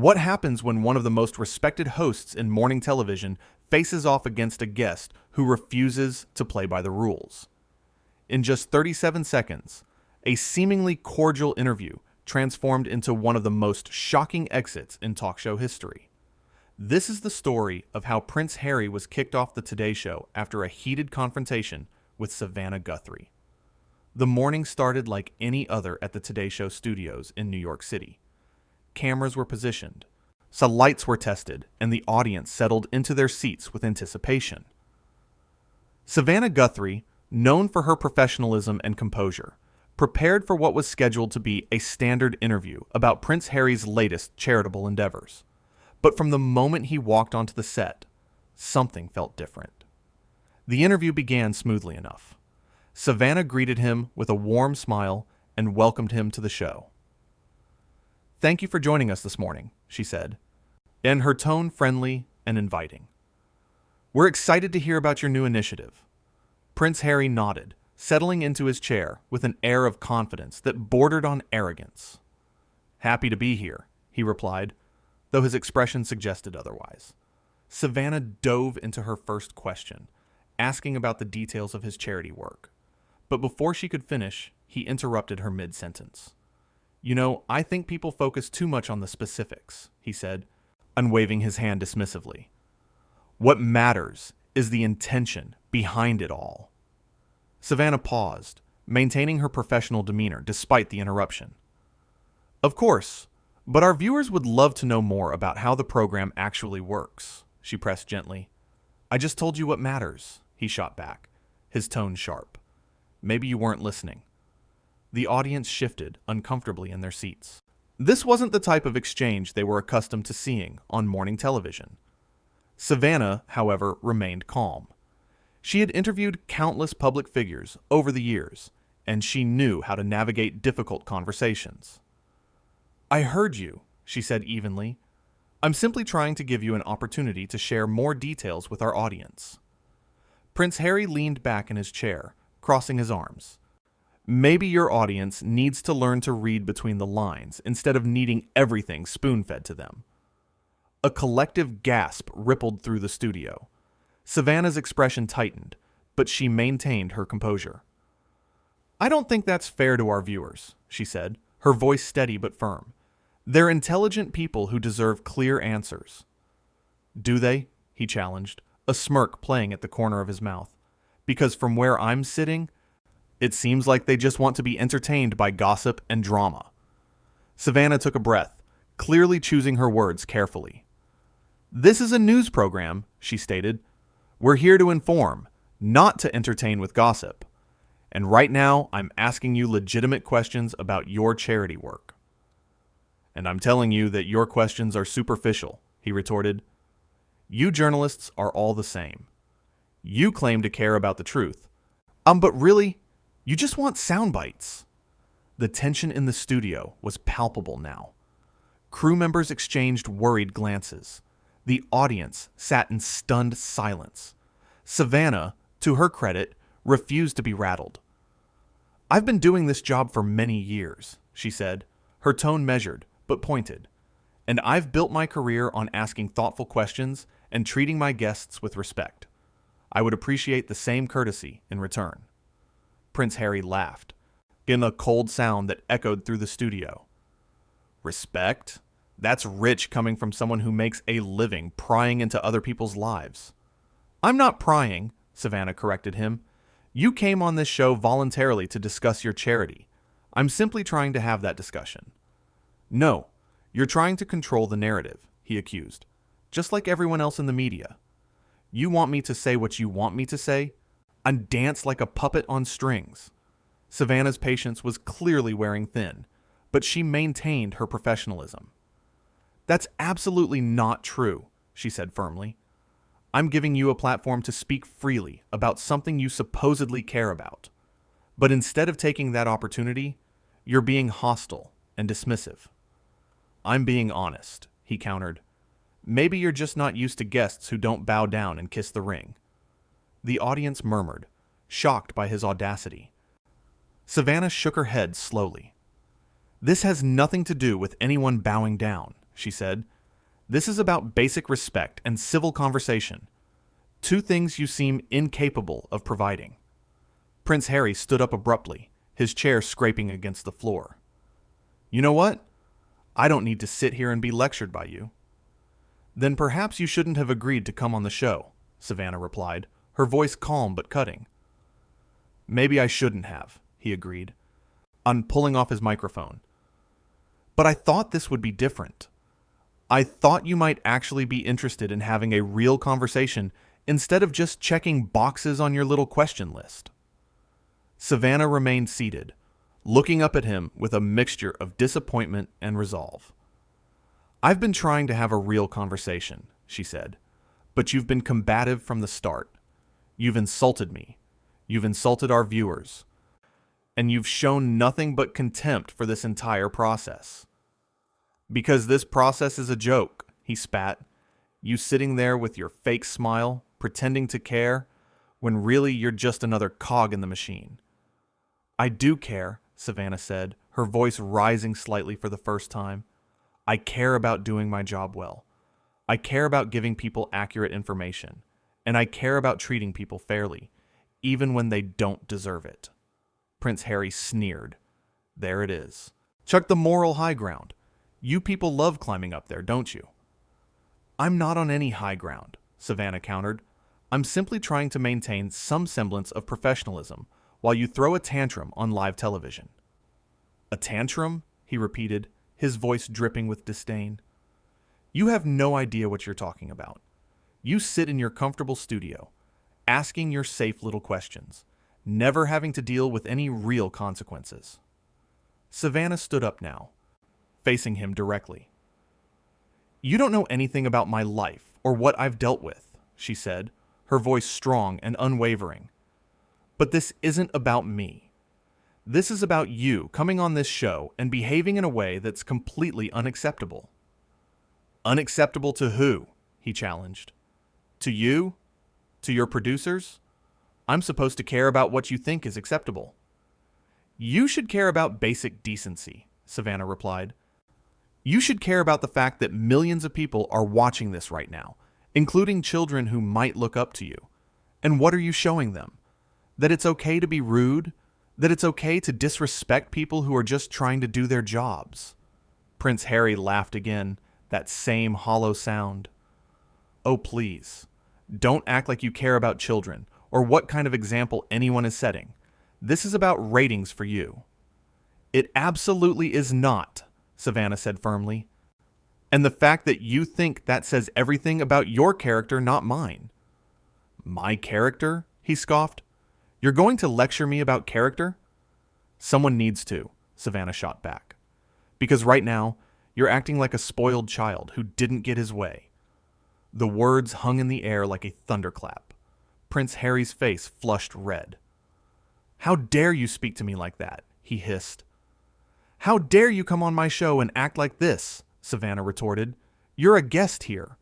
What happens when one of the most respected hosts in morning television faces off against a guest who refuses to play by the rules? In just 37 seconds, a seemingly cordial interview transformed into one of the most shocking exits in talk show history. This is the story of how Prince Harry was kicked off the Today Show after a heated confrontation with Savannah Guthrie. The morning started like any other at the Today Show studios in New York City. Cameras were positioned, so lights were tested, and the audience settled into their seats with anticipation. Savannah Guthrie, known for her professionalism and composure, prepared for what was scheduled to be a standard interview about Prince Harry's latest charitable endeavors. But from the moment he walked onto the set, something felt different. The interview began smoothly enough. Savannah greeted him with a warm smile and welcomed him to the show. "Thank you for joining us this morning," she said, and her tone friendly and inviting. "We're excited to hear about your new initiative." Prince Harry nodded, settling into his chair with an air of confidence that bordered on arrogance. "Happy to be here," he replied, though his expression suggested otherwise. Savannah dove into her first question, asking about the details of his charity work. But before she could finish, he interrupted her mid-sentence. "You know, I think people focus too much on the specifics," he said, unwaving his hand dismissively. "What matters is the intention behind it all." Savannah paused, maintaining her professional demeanor despite the interruption. "Of course, but our viewers would love to know more about how the program actually works," she pressed gently. "I just told you what matters," he shot back, his tone sharp. "Maybe you weren't listening." The audience shifted uncomfortably in their seats. This wasn't the type of exchange they were accustomed to seeing on morning television. Savannah, however, remained calm. She had interviewed countless public figures over the years, and she knew how to navigate difficult conversations. "I heard you," she said evenly. "I'm simply trying to give you an opportunity to share more details with our audience." Prince Harry leaned back in his chair, crossing his arms. "Maybe your audience needs to learn to read between the lines instead of needing everything spoon-fed to them." A collective gasp rippled through the studio. Savannah's expression tightened, but she maintained her composure. "I don't think that's fair to our viewers," she said, her voice steady but firm. "They're intelligent people who deserve clear answers." "Do they?" he challenged, a smirk playing at the corner of his mouth. "Because from where I'm sitting, it seems like they just want to be entertained by gossip and drama." Savannah took a breath, clearly choosing her words carefully. "This is a news program," she stated. "We're here to inform, not to entertain with gossip. And right now, I'm asking you legitimate questions about your charity work." "And I'm telling you that your questions are superficial," he retorted. "You journalists are all the same. You claim to care about the truth. But really, you just want sound bites." The tension in the studio was palpable now. Crew members exchanged worried glances. The audience sat in stunned silence. Savannah, to her credit, refused to be rattled. "I've been doing this job for many years," she said, her tone measured but pointed. "And I've built my career on asking thoughtful questions and treating my guests with respect. I would appreciate the same courtesy in return." Prince Harry laughed, in a cold sound that echoed through the studio. "Respect? That's rich coming from someone who makes a living prying into other people's lives." "I'm not prying," Savannah corrected him. "You came on this show voluntarily to discuss your charity. I'm simply trying to have that discussion." "No, you're trying to control the narrative," he accused, "just like everyone else in the media. You want me to say what you want me to say, and dance like a puppet on strings." Savannah's patience was clearly wearing thin, but she maintained her professionalism. "That's absolutely not true," she said firmly. "I'm giving you a platform to speak freely about something you supposedly care about. But instead of taking that opportunity, you're being hostile and dismissive." "I'm being honest," he countered. "Maybe you're just not used to guests who don't bow down and kiss the ring." The audience murmured, shocked by his audacity. Savannah shook her head slowly. "This has nothing to do with anyone bowing down," she said, This is about basic respect and civil conversation. Two things you seem incapable of providing. Prince Harry stood up abruptly, his chair scraping against the floor. You know what? I don't need to sit here and be lectured by you. Then perhaps you shouldn't have agreed to come on the show, Savannah replied, her voice calm but cutting. Maybe I shouldn't have, he agreed, pulling off his microphone. But I thought this would be different. I thought you might actually be interested in having a real conversation instead of just checking boxes on your little question list. Savannah remained seated, looking up at him with a mixture of disappointment and resolve. I've been trying to have a real conversation, she said, but you've been combative from the start. You've insulted me. You've insulted our viewers. And you've shown nothing but contempt for this entire process. Because this process is a joke, he spat, you sitting there with your fake smile, pretending to care, when really you're just another cog in the machine. I do care, Savannah said, her voice rising slightly for the first time. I care about doing my job well. I care about giving people accurate information. And I care about treating people fairly, even when they don't deserve it. Prince Harry sneered. There it is. Chuck the moral high ground. You people love climbing up there, don't you? I'm not on any high ground, Savannah countered. I'm simply trying to maintain some semblance of professionalism while you throw a tantrum on live television. A tantrum? He repeated, his voice dripping with disdain. You have no idea what you're talking about. You sit in your comfortable studio, asking your safe little questions, never having to deal with any real consequences. Savannah stood up now, facing him directly. You don't know anything about my life or what I've dealt with, she said, her voice strong and unwavering. But this isn't about me. This is about you coming on this show and behaving in a way that's completely unacceptable. Unacceptable to who? He challenged. To you? To your producers? I'm supposed to care about what you think is acceptable. You should care about basic decency, Savannah replied. You should care about the fact that millions of people are watching this right now, including children who might look up to you. And what are you showing them? That it's okay to be rude? That it's okay to disrespect people who are just trying to do their jobs? Prince Harry laughed again, that same hollow sound. Oh, please. Don't act like you care about children, or what kind of example anyone is setting. This is about ratings for you. It absolutely is not, Savannah said firmly. And the fact that you think that says everything about your character, not mine. My character? He scoffed. You're going to lecture me about character? Someone needs to, Savannah shot back. Because right now, you're acting like a spoiled child who didn't get his way. The words hung in the air like a thunderclap. Prince Harry's face flushed red. How dare you speak to me like that? He hissed. How dare you come on my show and act like this? Savannah retorted. You're a guest here.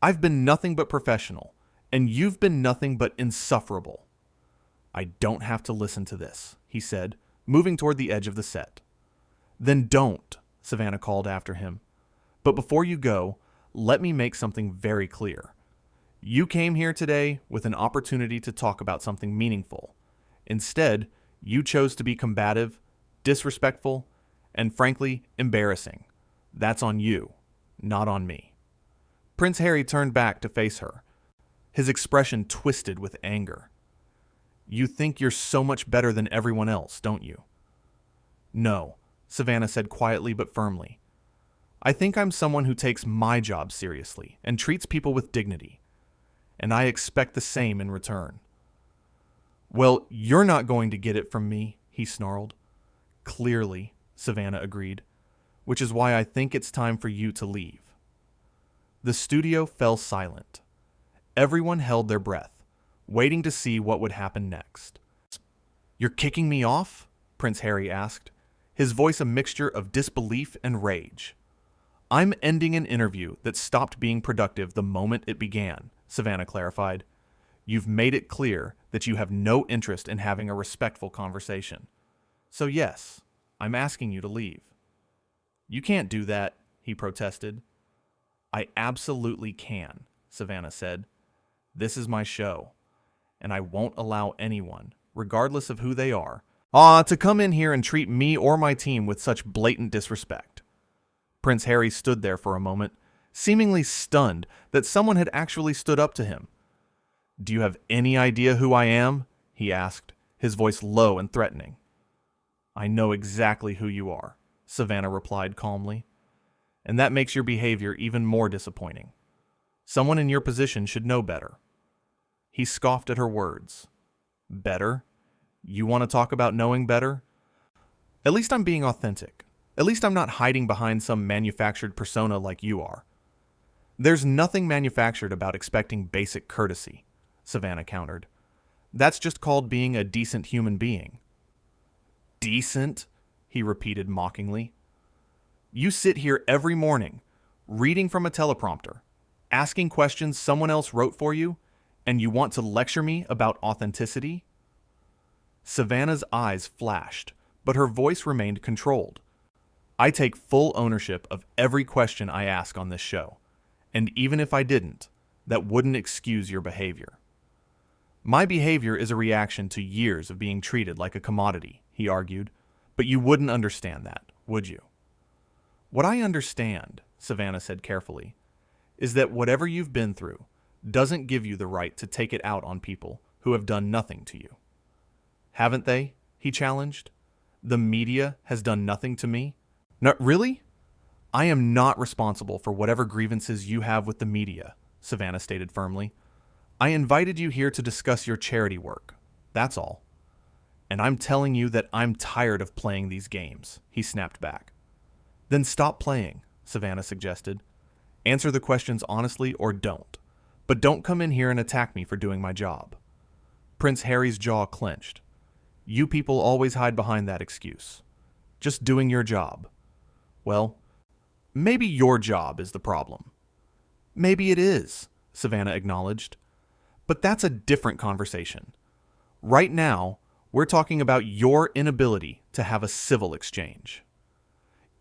I've been nothing but professional, and you've been nothing but insufferable. I don't have to listen to this, he said, moving toward the edge of the set. Then don't, Savannah called after him. But before you go, let me make something very clear. You came here today with an opportunity to talk about something meaningful. Instead, you chose to be combative, disrespectful, and frankly, embarrassing. That's on you, not on me. Prince Harry turned back to face her, his expression twisted with anger. You think you're so much better than everyone else, don't you? No, Savannah said quietly but firmly. I think I'm someone who takes my job seriously and treats people with dignity. And I expect the same in return. Well, you're not going to get it from me, he snarled. Clearly, Savannah agreed, which is why I think it's time for you to leave. The studio fell silent. Everyone held their breath, waiting to see what would happen next. You're kicking me off? Prince Harry asked, his voice a mixture of disbelief and rage. I'm ending an interview that stopped being productive the moment it began, Savannah clarified. You've made it clear that you have no interest in having a respectful conversation. So yes, I'm asking you to leave. You can't do that, he protested. I absolutely can, Savannah said. This is my show, and I won't allow anyone, regardless of who they are, to come in here and treat me or my team with such blatant disrespect. Prince Harry stood there for a moment, seemingly stunned that someone had actually stood up to him. Do you have any idea who I am? He asked, his voice low and threatening. I know exactly who you are, Savannah replied calmly. And that makes your behavior even more disappointing. Someone in your position should know better. He scoffed at her words. Better? You want to talk about knowing better? At least I'm being authentic. At least I'm not hiding behind some manufactured persona like you are. There's nothing manufactured about expecting basic courtesy, Savannah countered. That's just called being a decent human being. Decent? He repeated mockingly. You sit here every morning, reading from a teleprompter, asking questions someone else wrote for you, and you want to lecture me about authenticity? Savannah's eyes flashed, but her voice remained controlled. I take full ownership of every question I ask on this show, and even if I didn't, that wouldn't excuse your behavior. My behavior is a reaction to years of being treated like a commodity, he argued, but you wouldn't understand that, would you? What I understand, Savannah said carefully, is that whatever you've been through doesn't give you the right to take it out on people who have done nothing to you. Haven't they? He challenged. The media has done nothing to me? No, really? I am not responsible for whatever grievances you have with the media, Savannah stated firmly. I invited you here to discuss your charity work. That's all. And I'm telling you that I'm tired of playing these games, he snapped back. Then stop playing, Savannah suggested. Answer the questions honestly or don't. But don't come in here and attack me for doing my job. Prince Harry's jaw clenched. You people always hide behind that excuse. Just doing your job. Well, maybe your job is the problem. Maybe it is, Savannah acknowledged. But that's a different conversation. Right now, we're talking about your inability to have a civil exchange.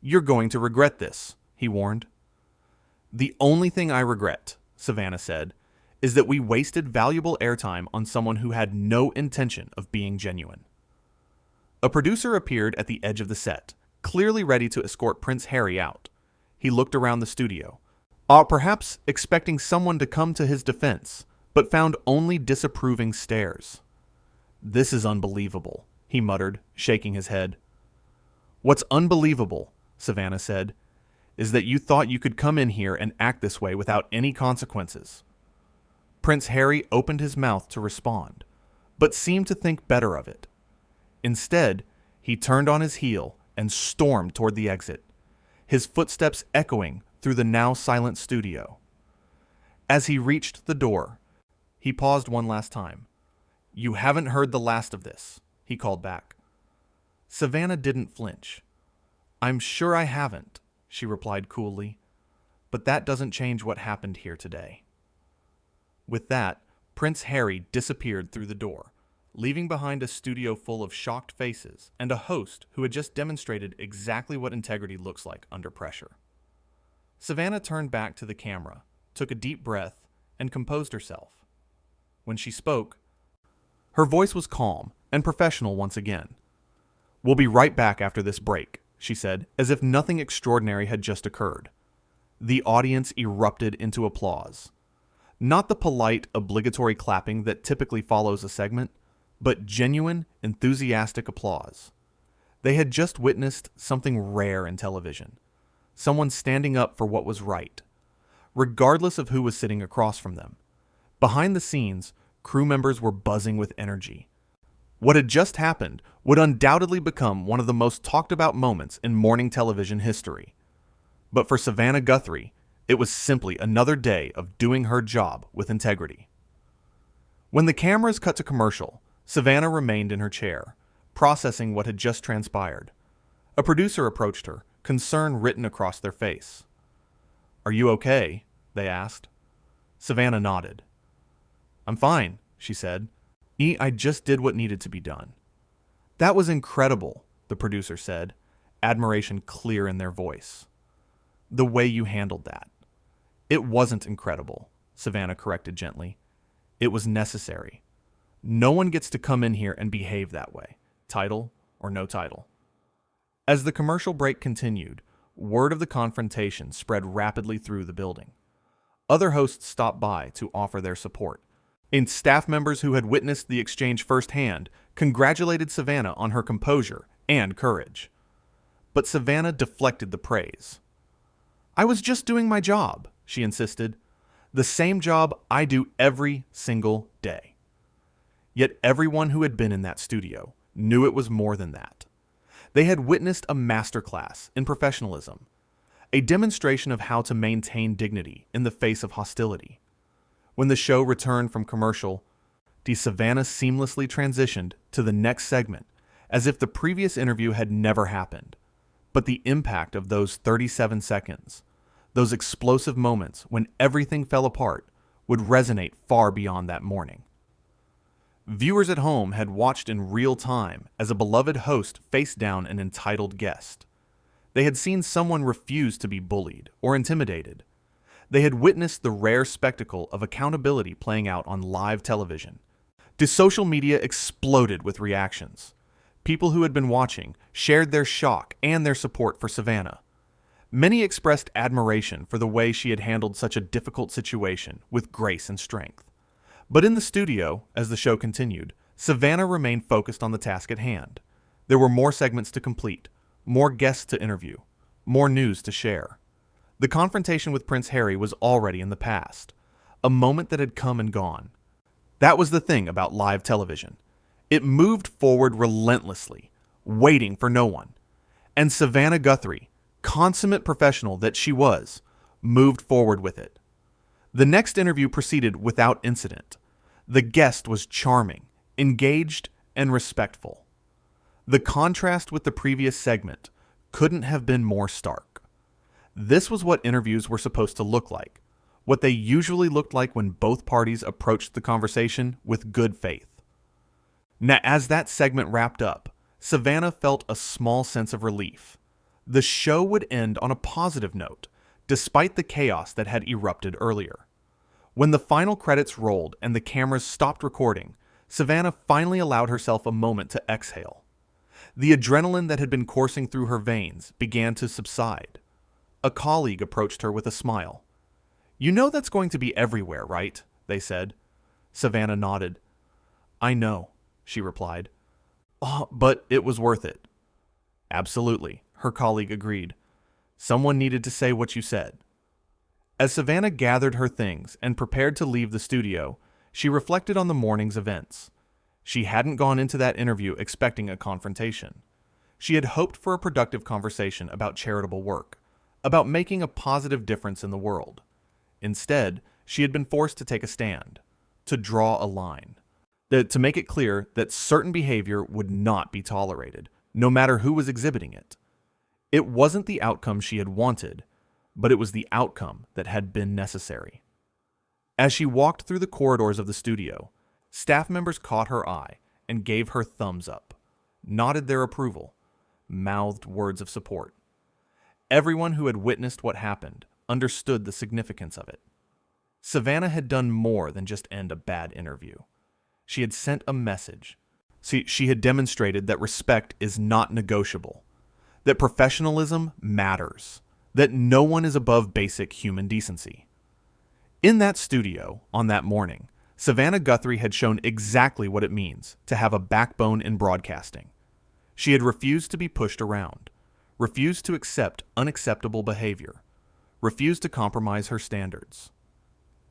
You're going to regret this, he warned. The only thing I regret, Savannah said, is that we wasted valuable airtime on someone who had no intention of being genuine. A producer appeared at the edge of the set, clearly ready to escort Prince Harry out. He looked around the studio, perhaps expecting someone to come to his defense, but found only disapproving stares. This is unbelievable, he muttered, shaking his head. What's unbelievable, Savannah said, is that you thought you could come in here and act this way without any consequences. Prince Harry opened his mouth to respond, but seemed to think better of it. Instead, he turned on his heel and stormed toward the exit, his footsteps echoing through the now silent studio. As he reached the door, he paused one last time. You haven't heard the last of this, he called back. Savannah didn't flinch. I'm sure I haven't, she replied coolly, but that doesn't change what happened here today. With that, Prince Harry disappeared through the door, leaving behind a studio full of shocked faces and a host who had just demonstrated exactly what integrity looks like under pressure. Savannah turned back to the camera, took a deep breath, and composed herself. When she spoke, her voice was calm and professional once again. We'll be right back after this break, she said, as if nothing extraordinary had just occurred. The audience erupted into applause. Not the polite, obligatory clapping that typically follows a segment, but genuine, enthusiastic applause. They had just witnessed something rare in television. Someone standing up for what was right, regardless of who was sitting across from them. Behind the scenes, crew members were buzzing with energy. What had just happened would undoubtedly become one of the most talked about moments in morning television history. But for Savannah Guthrie, it was simply another day of doing her job with integrity. When the cameras cut to commercial, Savannah remained in her chair, processing what had just transpired. A producer approached her, concern written across their face. Are you okay? They asked. Savannah nodded. I'm fine, she said. I just did what needed to be done. That was incredible, the producer said, admiration clear in their voice. The way you handled that. It wasn't incredible, Savannah corrected gently. It was necessary. No one gets to come in here and behave that way, title or no title. As the commercial break continued, word of the confrontation spread rapidly through the building. Other hosts stopped by to offer their support, and staff members who had witnessed the exchange firsthand congratulated Savannah on her composure and courage. But Savannah deflected the praise. "I was just doing my job," she insisted. "The same job I do every single day." Yet everyone who had been in that studio knew it was more than that. They had witnessed a masterclass in professionalism, a demonstration of how to maintain dignity in the face of hostility. When the show returned from commercial, Savannah seamlessly transitioned to the next segment as if the previous interview had never happened. But the impact of those 37 seconds, those explosive moments when everything fell apart, would resonate far beyond that morning. Viewers at home had watched in real time as a beloved host faced down an entitled guest. They had seen someone refuse to be bullied or intimidated. They had witnessed the rare spectacle of accountability playing out on live television. The social media exploded with reactions. People who had been watching shared their shock and their support for Savannah. Many expressed admiration for the way she had handled such a difficult situation with grace and strength. But in the studio, as the show continued, Savannah remained focused on the task at hand. There were more segments to complete, more guests to interview, more news to share. The confrontation with Prince Harry was already in the past, a moment that had come and gone. That was the thing about live television. It moved forward relentlessly, waiting for no one. And Savannah Guthrie, consummate professional that she was, moved forward with it. The next interview proceeded without incident. The guest was charming, engaged, and respectful. The contrast with the previous segment couldn't have been more stark. This was what interviews were supposed to look like, what they usually looked like when both parties approached the conversation with good faith. Now, as that segment wrapped up, Savannah felt a small sense of relief. The show would end on a positive note, despite the chaos that had erupted earlier. When the final credits rolled and the cameras stopped recording, Savannah finally allowed herself a moment to exhale. The adrenaline that had been coursing through her veins began to subside. A colleague approached her with a smile. "You know that's going to be everywhere, right?" they said. Savannah nodded. "I know," she replied. "Oh, but it was worth it." "Absolutely," her colleague agreed. "Someone needed to say what you said." As Savannah gathered her things and prepared to leave the studio, she reflected on the morning's events. She hadn't gone into that interview expecting a confrontation. She had hoped for a productive conversation about charitable work, about making a positive difference in the world. Instead, she had been forced to take a stand, to draw a line, to make it clear that certain behavior would not be tolerated, no matter who was exhibiting it. It wasn't the outcome she had wanted, but it was the outcome that had been necessary. As she walked through the corridors of the studio, staff members caught her eye and gave her thumbs up, nodded their approval, mouthed words of support. Everyone who had witnessed what happened understood the significance of it. Savannah had done more than just end a bad interview. She had sent a message. She had demonstrated that respect is not negotiable, that professionalism matters, that no one is above basic human decency. In that studio, on that morning, Savannah Guthrie had shown exactly what it means to have a backbone in broadcasting. She had refused to be pushed around, refused to accept unacceptable behavior, refused to compromise her standards.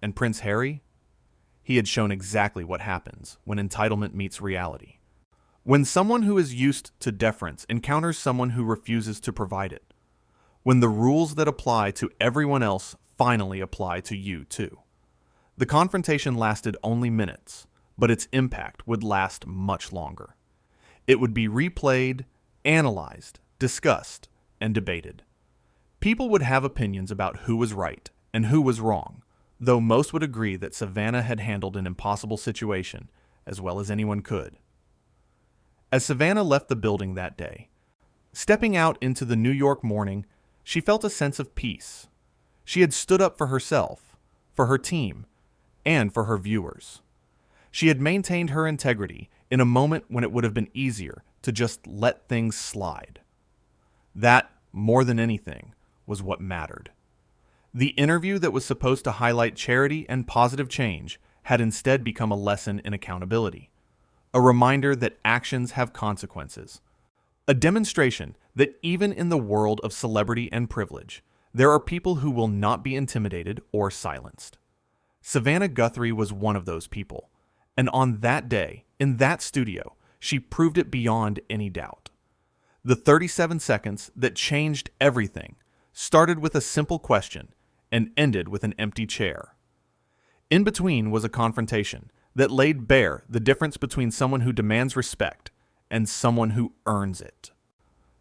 And Prince Harry? He had shown exactly what happens when entitlement meets reality. When someone who is used to deference encounters someone who refuses to provide it. When the rules that apply to everyone else finally apply to you too. The confrontation lasted only minutes, but its impact would last much longer. It would be replayed, analyzed, discussed, and debated. People would have opinions about who was right and who was wrong, though most would agree that Savannah had handled an impossible situation as well as anyone could. As Savannah left the building that day, stepping out into the New York morning, she felt a sense of peace. She had stood up for herself, for her team, and for her viewers. She had maintained her integrity in a moment when it would have been easier to just let things slide. That, more than anything, was what mattered. The interview that was supposed to highlight charity and positive change had instead become a lesson in accountability, a reminder that actions have consequences, a demonstration that even in the world of celebrity and privilege, there are people who will not be intimidated or silenced. Savannah Guthrie was one of those people, and on that day, in that studio, she proved it beyond any doubt. The 37 seconds that changed everything started with a simple question and ended with an empty chair. In between was a confrontation that laid bare the difference between someone who demands respect and someone who earns it.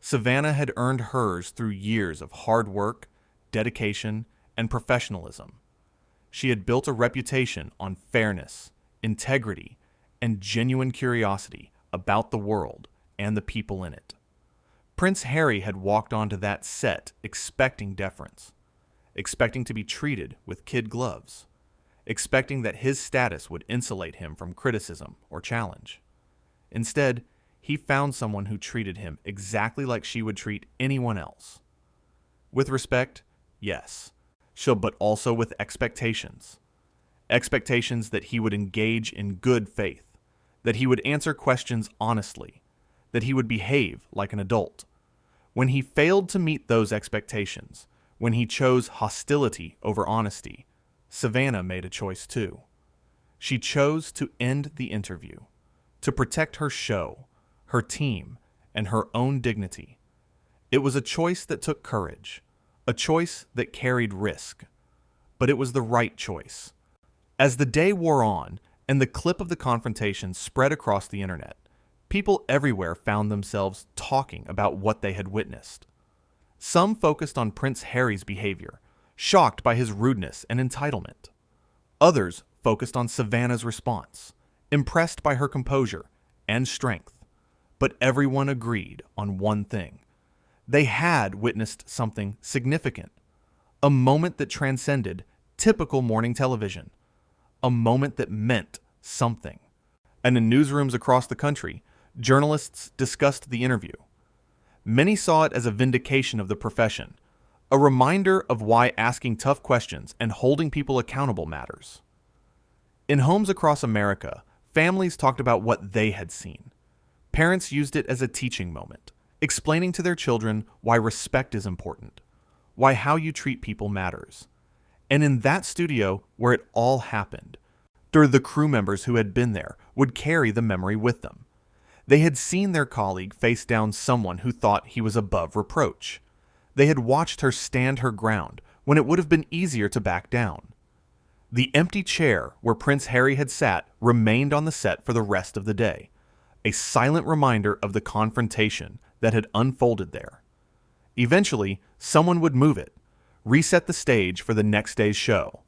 Savannah had earned hers through years of hard work, dedication, and professionalism. She had built a reputation on fairness, integrity, and genuine curiosity about the world and the people in it. Prince Harry had walked onto that set expecting deference, expecting to be treated with kid gloves, expecting that his status would insulate him from criticism or challenge. Instead, he found someone who treated him exactly like she would treat anyone else. With respect, yes, but also with expectations. Expectations that he would engage in good faith, that he would answer questions honestly, that he would behave like an adult. When he failed to meet those expectations, when he chose hostility over honesty, Savannah made a choice too. She chose to end the interview, to protect her show, her team, and her own dignity. It was a choice that took courage, a choice that carried risk, but it was the right choice. As the day wore on and the clip of the confrontation spread across the internet, people everywhere found themselves talking about what they had witnessed. Some focused on Prince Harry's behavior, shocked by his rudeness and entitlement. Others focused on Savannah's response, impressed by her composure and strength. But everyone agreed on one thing. They had witnessed something significant, a moment that transcended typical morning television, a moment that meant something. And in newsrooms across the country, journalists discussed the interview. Many saw it as a vindication of the profession, a reminder of why asking tough questions and holding people accountable matters. In homes across America, families talked about what they had seen. Parents used it as a teaching moment, explaining to their children why respect is important, why how you treat people matters. And in that studio where it all happened, the crew members who had been there would carry the memory with them. They had seen their colleague face down someone who thought he was above reproach. They had watched her stand her ground when it would have been easier to back down. The empty chair where Prince Harry had sat remained on the set for the rest of the day, a silent reminder of the confrontation that had unfolded there. Eventually, someone would move it, reset the stage for the next day's show.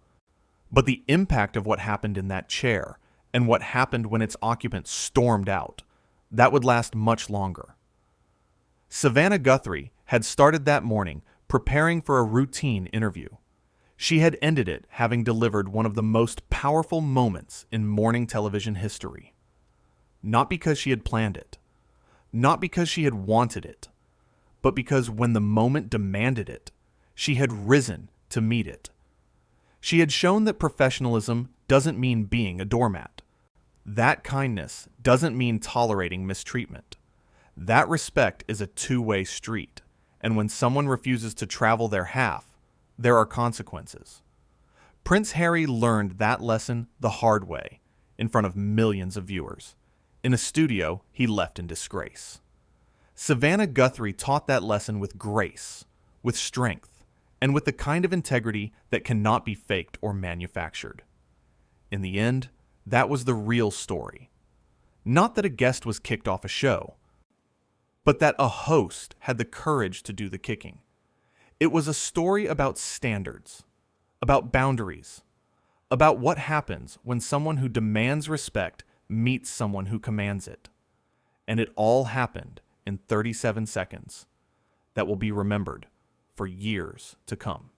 But the impact of what happened in that chair and what happened when its occupant stormed out, that would last much longer. Savannah Guthrie had started that morning preparing for a routine interview. She had ended it having delivered one of the most powerful moments in morning television history. Not because she had planned it, not because she had wanted it, but because when the moment demanded it, she had risen to meet it. She had shown that professionalism doesn't mean being a doormat. That kindness doesn't mean tolerating mistreatment. That respect is a two-way street, and when someone refuses to travel their half, there are consequences. Prince Harry learned that lesson the hard way, in front of millions of viewers, in a studio he left in disgrace. Savannah Guthrie taught that lesson with grace, with strength, and with the kind of integrity that cannot be faked or manufactured. In the end, that was the real story. Not that a guest was kicked off a show, but that a host had the courage to do the kicking. It was a story about standards, about boundaries, about what happens when someone who demands respect meets someone who commands it. And it all happened in 37 seconds that will be remembered for years to come.